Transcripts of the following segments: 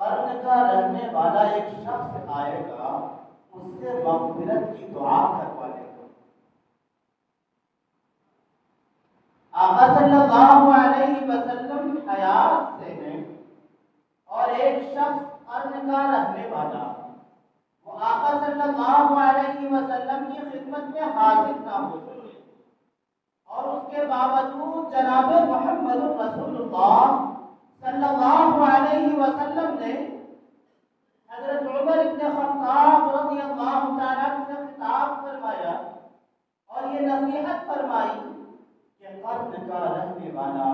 قرن کا رہنے والا ایک شخص آئے گا، اس سے مغفرت کی دعا کروا لے گا۔ آقا صلی اللہ علیہ وسلم حیات سے ہیں اور ایک شخص قرن کا رہنے والا وہ آقا صلی اللہ علیہ وسلم کی خدمت میں حاضر نہ ہو سکے، اور اس کے باوجود جناب محمد رسول اللہ صلی اللہ علیہ وسلم نے حضرت عمر بن خطاب رضی اللہ تعالیٰ عنہ سے خطاب فرمایا اور یہ نصیحت فرمائی کہ قرن کا رہنے والا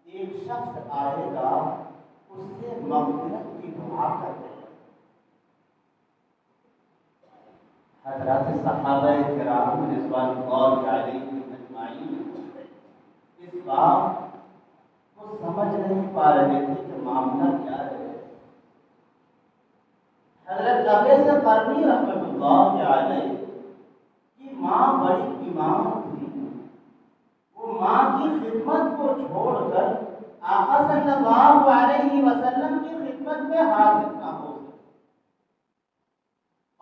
ایک شخص آئے گا، اس سے مغفرت کی دعا کرے گا۔ حضرات صحابہ کرام رضوان اللہ علیہم اجمعین اس بات کو سمجھ نہیں پا رہے تھے کہ معاملہ کیا ہے۔ حضرت اویس قرنی رحمۃ اللہ علیہ کی ماں بڑی بیمار تھی، وہ ماں کی خدمت کو چھوڑ کر آقا صلی اللہ علیہ وسلم کی خدمت میں حاضر نہ ہو سکے،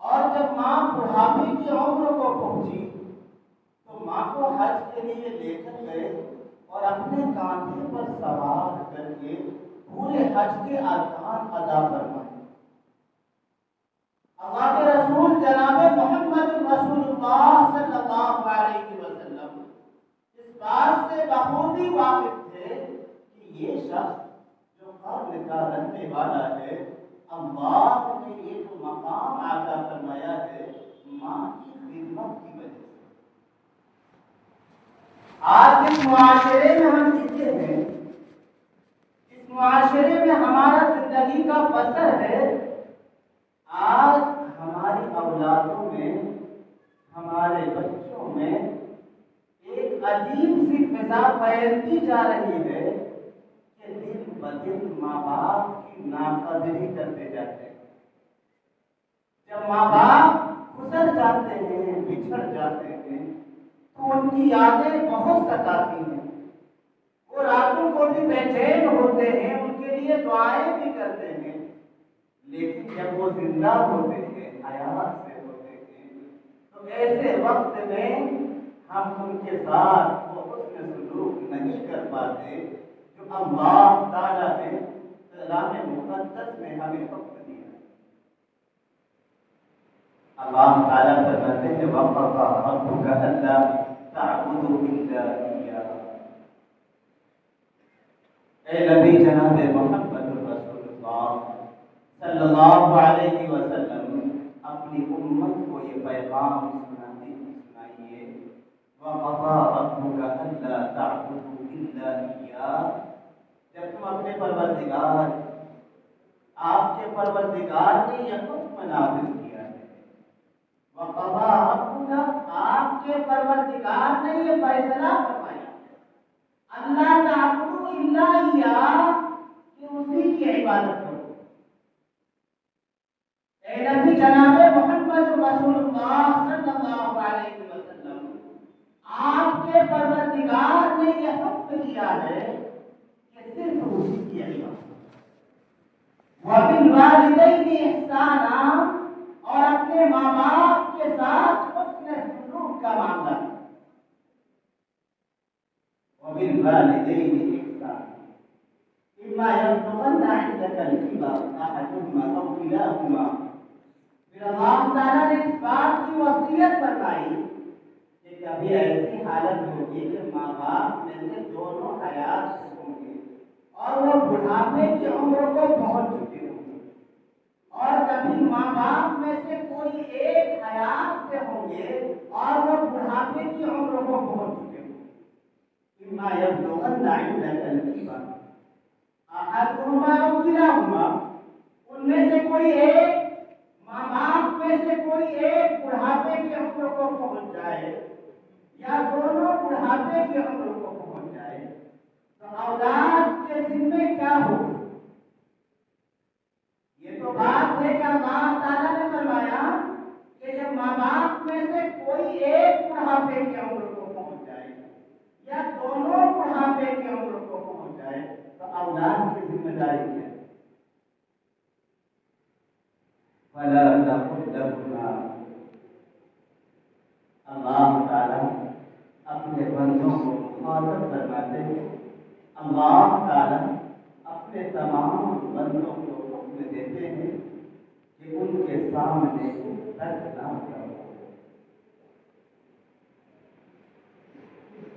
اور جب ماں بڑھاپے کی عمر کو پہنچی تو ماں کو حج کے لیے لے کر گئے اور اپنے کاندھے پر سوار کر کے پورے حج کے ارکان ادا فرمائے۔ اللہ کے رسول جناب محمد رسول اللہ صلی اللہ علیہ وسلم اس بات سے بخوبی واقف تھے کہ یہ شخص جو قرن کا رہنے والا ہے، اللہ نے یہ جو مقام عطا فرمایا ہے ماں کی خدمت کی وجہ سے۔ آج اس معاشرے میں ہم جیتے ہیں، اس معاشرے میں ہمارا زندگی کا بسر ہے، آج ہماری اولادوں میں، ہمارے بچوں میں ایک عجیب سی فضا پھیلتی جا رہی ہے کہ دن بدن ماں باپ کی ناقدری کرتے جاتے ہیں۔ جب ماں باپ گزر جاتے ہیں، بچھڑ جاتے ہیں تو ان کی یادیں بہت ستاتی ہیں، وہ راتوں کو بھی بے چین ہوتے ہیں، ان کے لیے دعائیں بھی کرتے ہیں، لیکن جب وہ زندہ ہوتے ہیں، حیات سے ہوتے ہیں، تو ایسے وقت میں ہم ان کے ساتھ وہ حسن سلوک نہیں کر پاتے جو اللہ تعالیٰ نے کلام مقدس میں ہمیں حکم دیا۔ اللہ تعالیٰ فرماتے ہیں وَقَضَىٰ رَبُّكَ أَلَّا تَعْبُدُوا إِلَّا إِيَّاهُ۔ اے نبی جناب محمد رسول اللہ صلی اللہ علیہ وسلم اپنی امت کو یہ پیغام سنائیے وَقَضَىٰ رَبُّكَ أَلَّا تَعْبُدُوا إِلَّا إِيَّاهُ۔ جب تم اپنے پروردگار، آپ کے پروردگار نے یہ حکم نافذ کیا ہے، وَقَضَىٰ رَبُّكَ آپ کے پروردگار نے یہ فیصلہ فرمایا اللہ تعبدوا إِلَّا إِيَّاهُ کہ اسی کی عبادت کرو۔ اے نبی جناب محمد رسول اللہ صلی اللہ علیہ وسلم، آپ کے پروردگار نے یہ حکم دیا ہے کہ صرف اسی کی عبادت۔ وَبِالْوَالِدَيْنِ إِحْسَانًا اور اپنے ماں باپ کے ساتھ حسن سلوک کا معاملہ۔ وَبِالْوَالِدَيْنِ إِحْسَانًا إِمَّا يَبْلُغَنَّ عِندَكَ الْكِبَرَ أَحَدُهُمَا أَوْ كِلَاهُمَا۔ پھر اللہ تعالیٰ نے اس بات کی وصیت فرمائی کہ کبھی ایسی حالت ہوگی کہ ماں باپ میں سے دونوں حیات سے ہوں گے اور وہ بڑھاپے کی عمر کو پہنچ چکے ہوں گے، اور کبھی ماں باپ میں سے کوئی ایک حیات سے ہوں گے اور وہ بڑھاپے کی عمر کو پہنچ چکے ہوں گے۔ اِمَّا يَبْلُغَنَّ عِندَكَ الْكِبَرَ أَحَدُهُمَا أَوْ كِلَاهُمَا، ان میں سے کوئی ایک، ماں باپ میں سے کوئی ایک بڑھاپے کی عمر کو پہنچ جائے یا دونوں بڑھاپے کی عمر کو پہنچ جائے تو اولاد کے ذمے کیا ہوگا؟ یہ تو بات ہے کہ اللہ تعالیٰ نے فرمایا کہ جب ماں باپ میں سے کوئی ایک بڑھاپے کی عمر کو پہنچ جائے یا دونوں بڑھاپے کی عمر کو پہنچ جائے تو اولاد کی ذمہ داری کیا ہے؟ ولا تقل لهما اللہ تعالیٰ اپنے بندوں کو مخاطب فرماتے ہیں، اللہ تعالیٰ اپنے تمام بندوں کو حکم دیتے ہیں کہ ان کے سامنے تک نہ کرو۔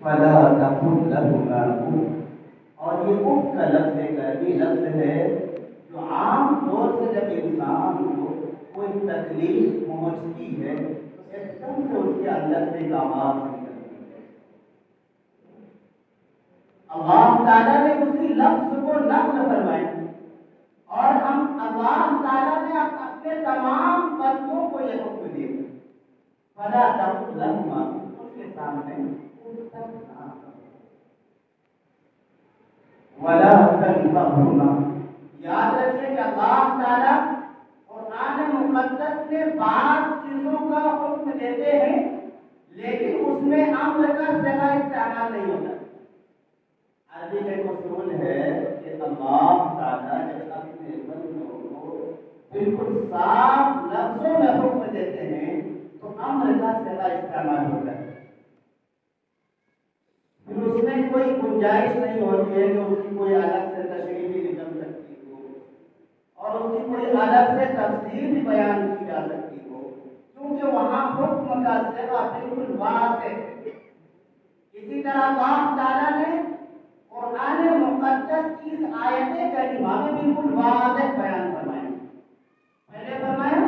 ولا تقل لهما اف، اور یہ اف کا لفظ ایک عربی لفظ ہے جو عام طور سے جب انسان کو کوئی تکلیف پہنچتی ہے ایک دم سے اس کے اندر سے ایک آواز نکلتی ہے۔ اللہ تعالیٰ نے اسی لفظ کو نقل فرمایا اور ہم اللہ تعالیٰ نے اپنے تمام بندوں کو یہ حکم دیا، فلا تقل لهما، ان کے سامنے اف تک نہ کرو، ولا تنهرهما۔ یاد رکھیں کہ اللہ تعالیٰ قرآن مقدس میں بعض چیزوں کا حکم دیتے ہیں لیکن اس میں امر کا صیغہ استعمال نہیں ہوتا۔ عربی کا ایک اصول ہے کہ اللہ تعالیٰ جب اپنے بندوں کو بالکل صاف لفظوں میں حکم دیتے ہیں تو امر کا صیغہ استعمال ہوتا ہے، پھر اس میں کوئی گنجائش نہیں ہوتی ہے کہ اس کی کوئی الگ سے تشریح بھی نکل سکتی ہو اور اس کی کوئی الگ سے تفسیر بھی بیان کی جا سکتی ہو، کیونکہ وہاں حکم کا صیغہ بالکل واضح ہے۔ اسی طرح اللہ تعالیٰ نے قرآن مقدس کی اس آیت کریمہ میں بالکل واضح بیان فرمایا، پہلے فرمایا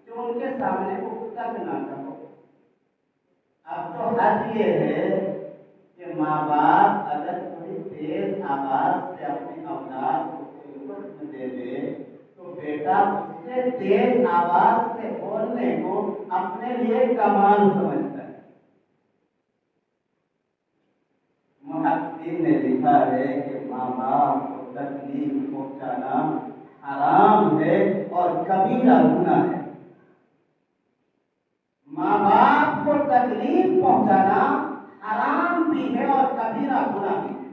کہ ان کے سامنے اف تک نہ کرو۔ اب تو حد یہ ہے کہ ماں باپ اگر تھوڑی تیز آواز سے اپنی اولاد کو کوئی حکم دے دے تو بیٹا اس سے تیز آواز سے بولنے کو اپنے لیے کمال سمجھتا ہے۔ محققین نے لکھا ہے کہ ماں باپ کو تکلیف پہنچانا حرام ہے اور کبیرہ گناہ ہے۔ ماں باپ کو تکلیف پہنچانا حرام بھی ہے اور کبیرہ گناہ بھی ہے،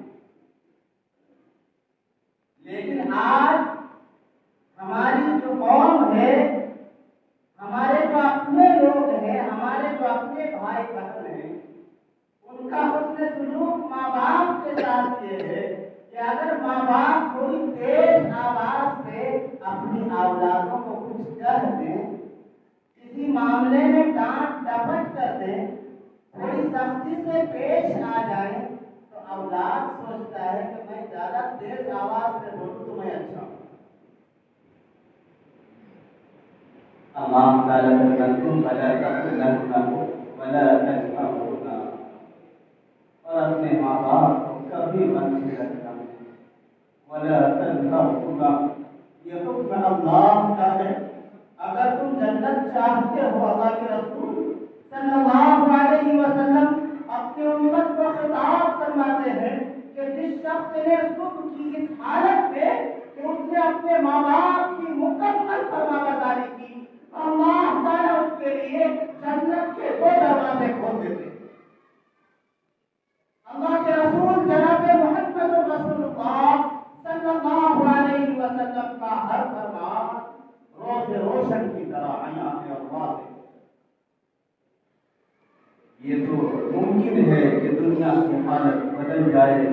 لیکن آج ہماری جو قوم ہے، ہمارے جو اپنے لوگ ہیں، ہمارے جو اپنے بھائی بہن ہیں، ان کا حسن سلوک ماں باپ کے ساتھ یہ ہے کہ اگر ماں باپ تھوڑی تیز آواز سے اپنی اولادوں کو کچھ کہہ دیں، کسی معاملے میں ڈانٹ ڈپٹ کر دیں، تھوڑی سختی سے پیش آ جائیں تو اولاد سوچتا ہے کہ میں زیادہ تیز آواز سے بولوں تو میں اچھا ہوں۔ اللہ تعالیٰ فرماتے ہیں ولا تقل لهما ولا تنهرهما، اور اپنے ماں باپ کو کبھی مت چھیڑنا، ولا تنهرهما، یہ حکم اللہ کا ہے۔ اگر تم جنت چاہتے ہو، اللہ کے رسول صلی اللہ علیہ وسلم اپنی امت کو خطاب فرماتے ہیں کہ جس شخص نے صبح کی اس حالت میں کہ اس نے اپنے ماں باپ کی مکمل فرمانبرداری کی، اللہ تعالیٰ اس کے لیے جنت کے 2 دروازے کھول دیتے ہیں۔ اللہ کے رسول جناب محمد رسول اللہ صلی اللہ علیہ وسلم کا ہر فرمان روز روشن کی طرح عیاں ہے اور واضح۔ یہ تو ممکن ہے کہ دنیا کی حالت بدل جائے،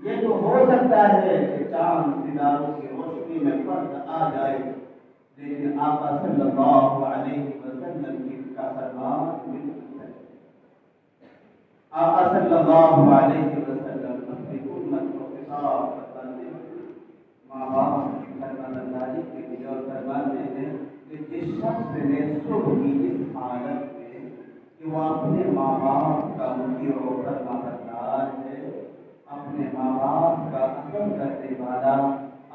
یہ تو ہو سکتا ہے کہ چاند ستاروں کی روشنی میں فرق آ جائے، لیکن آقا صلی اللہ علیہ وسلم کی کا فرمان بالکل ہے۔ آقا صلی اللہ علیہ وسلم اپنی امت کو خطاب فرماتے ہیں ماں باپ کی فرمانبرداری کے لیے، اور فرماتے ہیں کہ جس شخص نے صبح کی اس حالت میں کہ وہ اپنے ماں باپ کا مطیع و فرمانبردار ہے، اپنے ماں باپ کا ادب کرنے والا،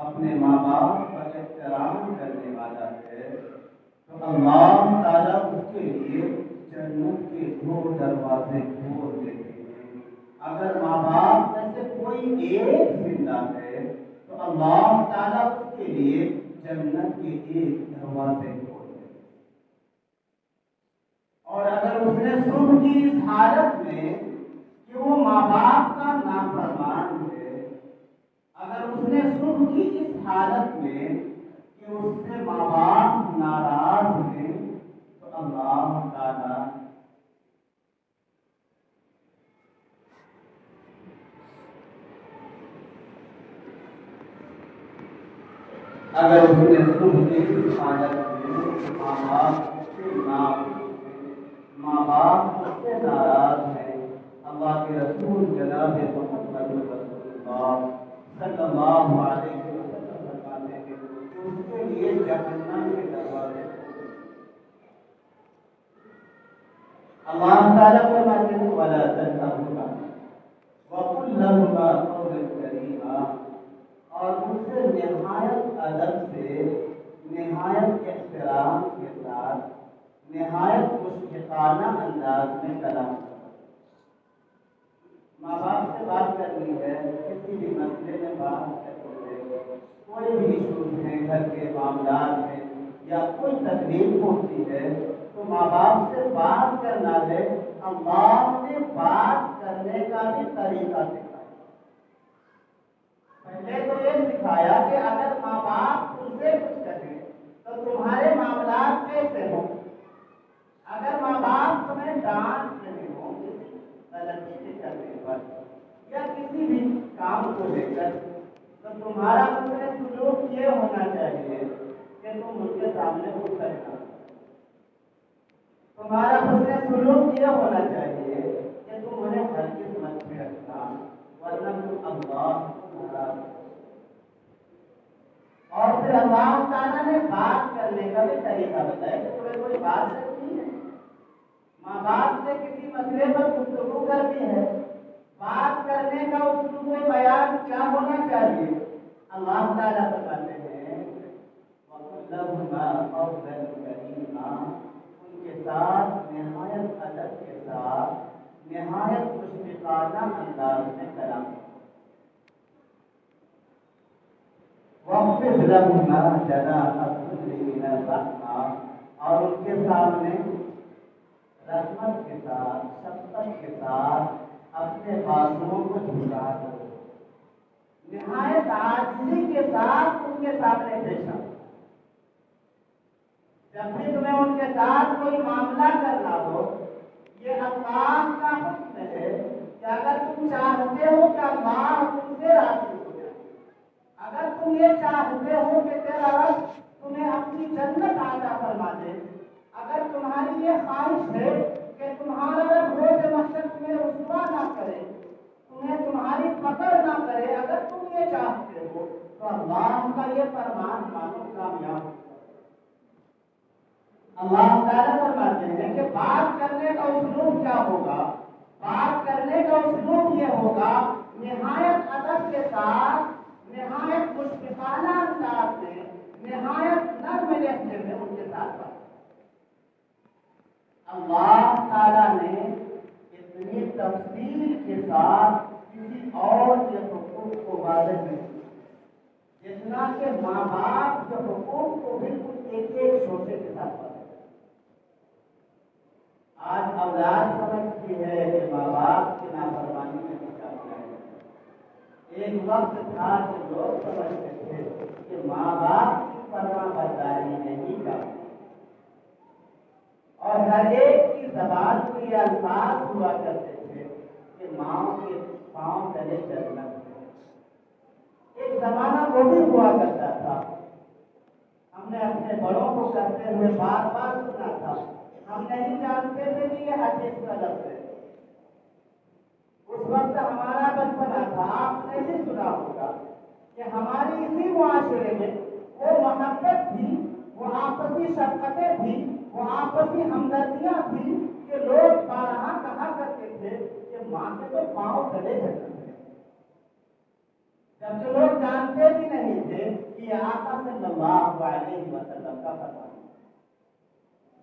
اپنے ماں باپ کا احترام کرنے والا ہے، تو اللہ تعالیٰ اس کے لیے جنت کے 2 دروازے کھول دیتے ہیں۔ اگر ماں باپ میں سے کوئی ایک زندہ ہے تو اللہ تعالیٰ اس کے لیے جنت کے 1 دروازے کھول دیتے ہیں، اور اگر اس نے صبح کی اس حالت میں کہ وہ ماں باپ کا نافرمان ہے، اگر اس نے صبح کی اس حالت میں کہ اس سے ماں باپ اگر اس نے ظلم کی حالت میں ماں باپ سے ماں باپ اس سے ناراض ہیں، اللہ کے رسول جناب محمد رسول اللہ صلی اللہ علیہ وسلم فرماتے ہیں کہ اس کے لیے جہنم کے دروازے اللہ تعالیٰ فرماتے ہیں وَلَا تَنْهَرْهُمَا وَقُلْ لَهُمَا قَوْلًا كَرِيمًا، اور ان سے نہایت ادب سے، نہایت احترام کے ساتھ، نہایت مشفقانہ انداز میں کلام کرو۔ ماں باپ سے بات کرنی ہے، کسی بھی مسئلے میں بات کرنی ہے، کوئی بھی ایشوز ہیں گھر کے معاملات میں یا کوئی تکلیف ہوتی ہے تو ماں باپ سے بات کرنا ہے۔ اللہ نے بات کرنے کا بھی طریقہ سکھایا۔ پہلے تو یہ سکھایا کہ اگر ماں باپ تم سے کچھ کہیں تو تمہارے معاملات کیسے ہوں۔ اگر ماں باپ تمہیں ڈانٹ رہے ہوں کسی غلطی کے کرنے پر یا کسی بھی کام کو لے کر، تو تمہارا حسن سلوک یہ ہونا چاہیے کہ تم ان کے سامنے اٹھ کرنا، تمہارا حسن سلوک یہ ہونا چاہیے کہ تم انہیں ہر قسمت میں رکھنا، ورنہ تم اللہ کو ناراض کرو۔ اور پھر اللہ تعالیٰ نے بات کرنے کا بھی طریقہ بتایا کہ تمہیں کوئی بات کرنی ہے، ماں باپ سے کسی مسئلے پر گفتگو کرنی ہے، بات کرنے کا اسلوب بیان کیا ہونا چاہیے۔ اللہ تعالیٰ بتاتے ہیں وَقُلْ لَهُمَا قَوْلًا كَرِيمًا، ان کے ساتھ نہایت ادب کے ساتھ، نہایت مشفقانہ انداز میں کلام کرو۔ وَاخْفِضْ لَهُمَا جَنَاحَ الذُّلِّ مِنَ الرَّحْمَةِ، اور ان کے سامنے رحمت کے ساتھ، شفقت کے ساتھ اپنے بازوؤں کو جھکا دو، نہایت عاجزی کے ساتھ ان کے سامنے پیش آؤ۔ جب بھی تمہیں ان کے ساتھ کوئی معاملہ کرنا ہو، یہ اللہ کا حکم ہے کہ اگر تم چاہتے ہو کہ اللہ تم سے راضی ہو جائے، اگر تم یہ چاہتے ہو کہ تیرا رب تمہیں اپنی جنت عطا فرما دے، اگر تمہاری یہ خواہش ہے کہ تمہارا رب روز محشر تمہیں رسوا نہ کرے، تمہیں تمہاری فقر نہ کرے، اگر تم یہ چاہتے ہو تو اللہ کا یہ فرمان مانو، کامیاب ہو۔ اللہ تعالیٰ فرماتے ہیں کہ بات کرنے کا اسلوب کیا ہوگا؟ بات کرنے کا اسلوب یہ ہوگا نہایت ادب کے ساتھ، نہایت مشفقانہ انداز میں، نہایت نرم لہجے میں ان کے ساتھ بات۔ اللہ تعالیٰ نے اتنی تفصیل کے ساتھ کسی اور کے حقوق کو واضح نہیں کیا جتنا کہ ماں باپ کے حقوق کو بالکل ایک ایک شوشے کے ساتھ واضح۔ آج اولاد سمجھتی ہے کہ ماں باپ کی نافرمانی میں نکالنا ہے۔ ایک وقت تھا کہ لوگ سمجھتے تھے کہ ماں باپ کی فرما برداری نہیں کرتی، اور ہر ایک کی زبان میں یہ الفاظ ہوا کرتے تھے کہ ماں کے پاؤں تلے جنت ہے۔ ایک زمانہ وہ بھی ہوا کرتا تھا، ہم نے اپنے بڑوں کو کرتے ہوئے بار بار سنا تھا، ہم نہیں جانتے تھے کہ یہ حدیث کا لفظ ہے۔ اس وقت ہمارا بچپنا تھا، آپ نے بھی سنا ہوگا کہ ہماری اسی معاشرے میں وہ محبت تھی، وہ آپسی شفقتیں تھی، وہ آپسی ہمدردیاں تھی کہ لوگ بارہا کہا کرتے تھے کہ ماں کے تو پاؤں تلے جنت ہے، جبکہ لوگ جانتے بھی نہیں تھے کہ یہ آقا صلی اللہ علیہ وسلم کا فرمان ہے۔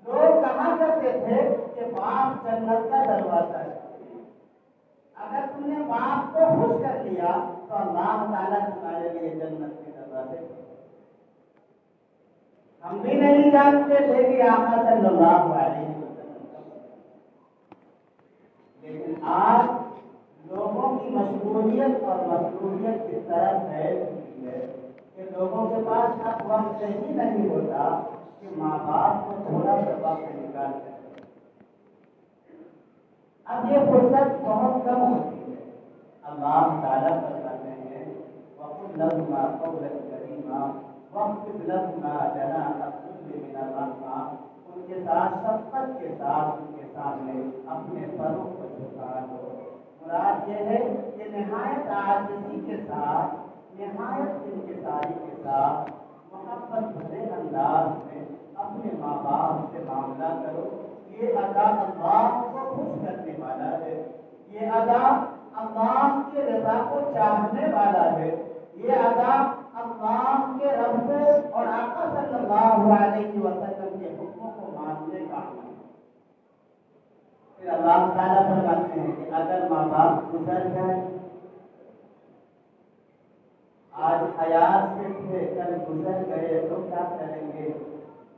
لوگ کہا کرتے تھے کہ باپ جنت کا دروازہ ہے، اگر تم نے باپ کو خوش کر لیا تو اللہ تعالیٰ تمہارے لیے جنت کے دروازے کھولے۔ ہم بھی نہیں جانتے تھے کہ آقا صلی اللہ علیہ وسلم کا فرمان، لیکن آج لوگوں کی مشغولیت اور مصروفیت اس طرح پھیل چکی ہے کہ لوگوں کے پاس اب وقت ہی نہیں ہوتا کہ ماں باپ کو تھوڑا سا وقت نکال کر، اب یہ فرصت بہت کم ہوتی ہے۔ اللہ تعالیٰ فرماتے ہیں وَقُلْ لَهُمَا قَوْلًا كَرِيمًا وَاخْفِضْ لهما جناح الذل من الرحمة، ان کے ساتھ شفقت کے ساتھ ان کے سامنے اپنے پروں کو جھکا دو۔ مراد یہ ہے کہ نہایت عاجزی کے ساتھ، نہایت انکساری کے ساتھ محبت بھرے انداز میں اپنے ماں باپ سے معاملہ کرو۔ یہ ادا اللہ کو خوش کرنے والا ہے، یہ ادا اللہ کے رضا کو چاہنے والا ہے، یہ ادا اللہ کے رب اور آقا صلی اللہ علیہ وسلم کے حکموں کو ماننے کا عمل ہے۔ پھر اللہ تعالیٰ فرماتے ہیں کہ اگر ماں باپ گزر جائیں، آج حیات سے تھے کل گزر گئے تو کیا کریں گے؟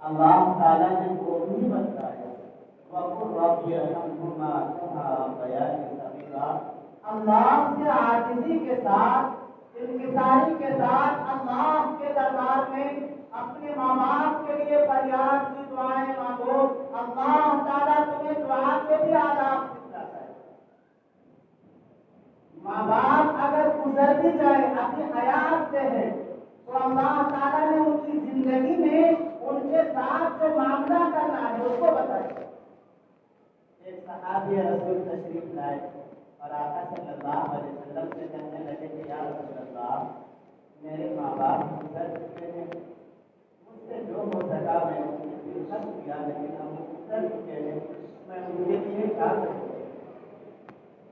اللہ تعالیٰ نے وہ بھی بتایا، وَقُلْ رَبِّ ارْحَمْهُمَا كَمَا رَبَّيَانِي صَغِيرًا۔ اللہ سے عاجزی کے ساتھ، انکساری کے ساتھ اللہ کے دربار میں اپنے ماں باپ کے لیے فریاد کی دعائیں مانگو۔ اللہ تعالیٰ تمہیں دعا کے بھی آداب سکھاتا ہے۔ ماں باپ اگر گزر بھی جائے، اپنی حیات سے ہے، تو اللہ تعالیٰ نے ان کی زندگی میں ان کے ساتھ جو معاملہ کرنا ہے اس کو بتایا۔ ایک صحابی رسول تشریف لائے اور آقا صلی اللہ علیہ وسلم سے کہنے لگے کہ یا رسول اللہ، میرے ماں باپ گزر چکے ہیں، مجھ سے جو ہو سکا میں ان کی خدمت کیا، لیکن اب وہ گزر چکے ہیں، میں ان کے لیے کیا کروں؟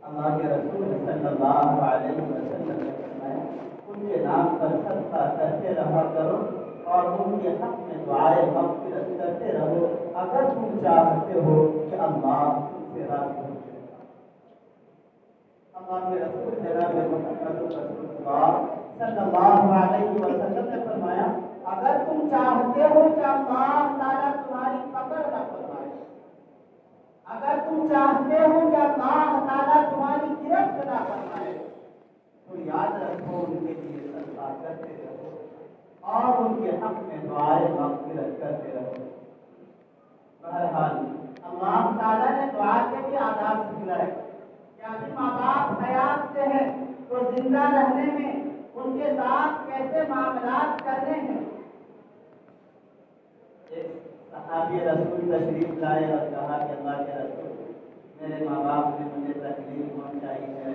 اللہ کے رسول صلی اللہ علیہ وسلم نے فرمایا ان کے نام پر صدقہ کرتے رہا کرو اور ان کے حق میں دعائیں مغفرت کرتے رہو، اگر تم چاہتے ہو کہ اللہ تم سے راضی ہو جائے۔ اللہ کے رسول جناب محمد رسول اللہ صلی اللہ علیہ وسلم نے فرمایا اگر تم چاہتے ہو کہ اللہ تعالیٰ تمہاری پکڑ نہ فرمائے، اگر تم چاہتے ہو کہ اللہ تعالیٰ تمہاری گرفت نہ فرمائے، تو یاد رکھو ان کے لیے صدقہ کرتے رہو اور ان کے حق میں دعائیں مغفرت کرتے رہو۔ بہرحال اللہ تعالیٰ نے دعا کے بھی آداب سکھلائے کہ ابھی ماں باپ حیات سے ہیں تو زندہ رہنے میں ان کے ساتھ کیسے معاملات کرنے ہیں۔ ایک صحابی رسول تشریف لائے اور کہا کہ اللہ کے رسول، میرے ماں باپ نے مجھے تکلیف پہنچائی ہے،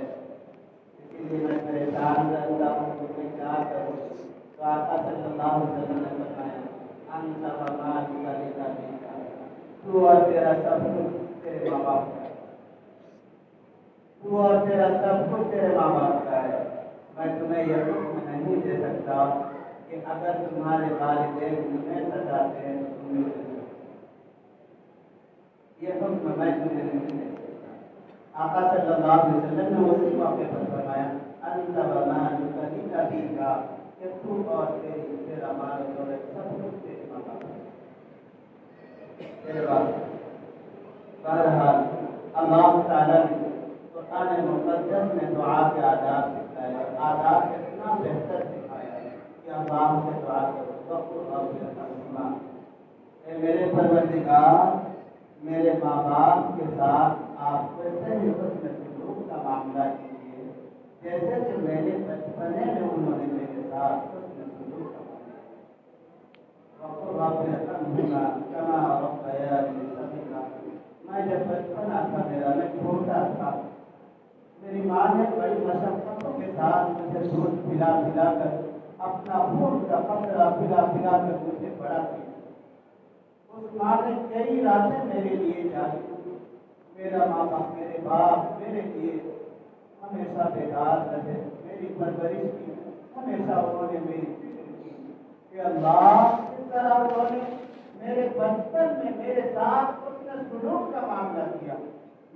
اسی لیے میں پریشان رہتا ہوں کہ میں کیا کروں؟ تو آقا صلی اللہ علیہ وسلم نے فرمایا انت ومالک لابیک، تو اور تیرا سب کچھ تیرے ماں باپ کا ہے، تو اور تیرا سب کچھ تیرے ماں باپ کا ہے۔ میں تمہیں یہ حکم نہیں دے سکتا کہ اگر تمہارے والدین تمہیں ستاتے ہیں تو تم بھی دے سکتے، یہ حکم میں تمہیں نہیں دے سکتا۔ آقا صلی اللہ علیہ وسلم نے اسی موقع پر فرمایا انت ومالک لابیک، کہ تو اور تیرا مال و دولت سب کچھ تیرے ماں باپ تیرے باپ۔ بہرحال اللہ تعالیٰ نے قرآن مقدس میں دعا کے آداب سکھائے اور آداب اتنا بہتر سکھایا ہے کہ اللہ سے دعا کرو وقل رب ارحمہما، اے میرے پروردگار میرے ماں باپ کے ساتھ آپ ویسے ہی حسن سلوک کا معاملہ کیجیے جیسے کہ میرے بچپنے میں انہوں نے میرے ساتھ حسن سلوک کا معاملہ کیا۔ وقل رب ارحمہما کما ربیانی صغیرا، میں جب بچپنا تھا میرا، میں چھوٹا تھا، میری ماں نے بڑی مشقتوں کے ساتھ مجھے دودھ پلا پلا کر اپنا خون کا قطرہ پلا پلا کر مجھے بڑا کیا۔ اس ماں نے کئی راتیں میرے لیے جاگی، میرا ماں باپ میرے باپ میرے لیے ہمیشہ بیدار رہے، میری پرورش کی، ہمیشہ انہوں نے میری فکر کی کہ اللہ کس طرح انہوں نے میرے بچپن میں میرے ساتھ حسن سلوک کا معاملہ کیا،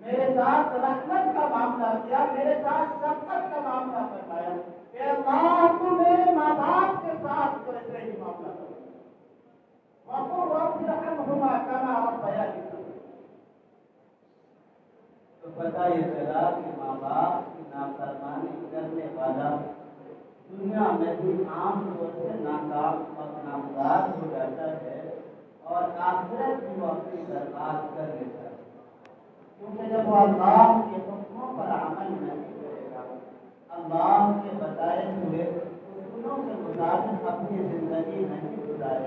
میرے ساتھ رحمت کا معاملہ کیا، میرے ساتھ شفقت کا معاملہ فرمایا کہ اللہ تو میرے ماں باپ کے ساتھ تو ایسے ہی معاملہ کرو۔ وقل رب ارحمہما کما ربیانی صغیرا، تو پتہ یہ چلا کہ ماں باپ کی نافرمانی کرنے والا دنیا میں بھی عام طور سے ناکام اور نامزاد ہو جاتا ہے اور آخرت بھی وہ اپنی برباد کر لیتا ہے، کیونکہ جب وہ اللہ کے حکموں پر عمل نہیں کرے گا، اللہ کے بتائے ہوئے اصولوں کے مطابق اپنی زندگی نہیں گزارے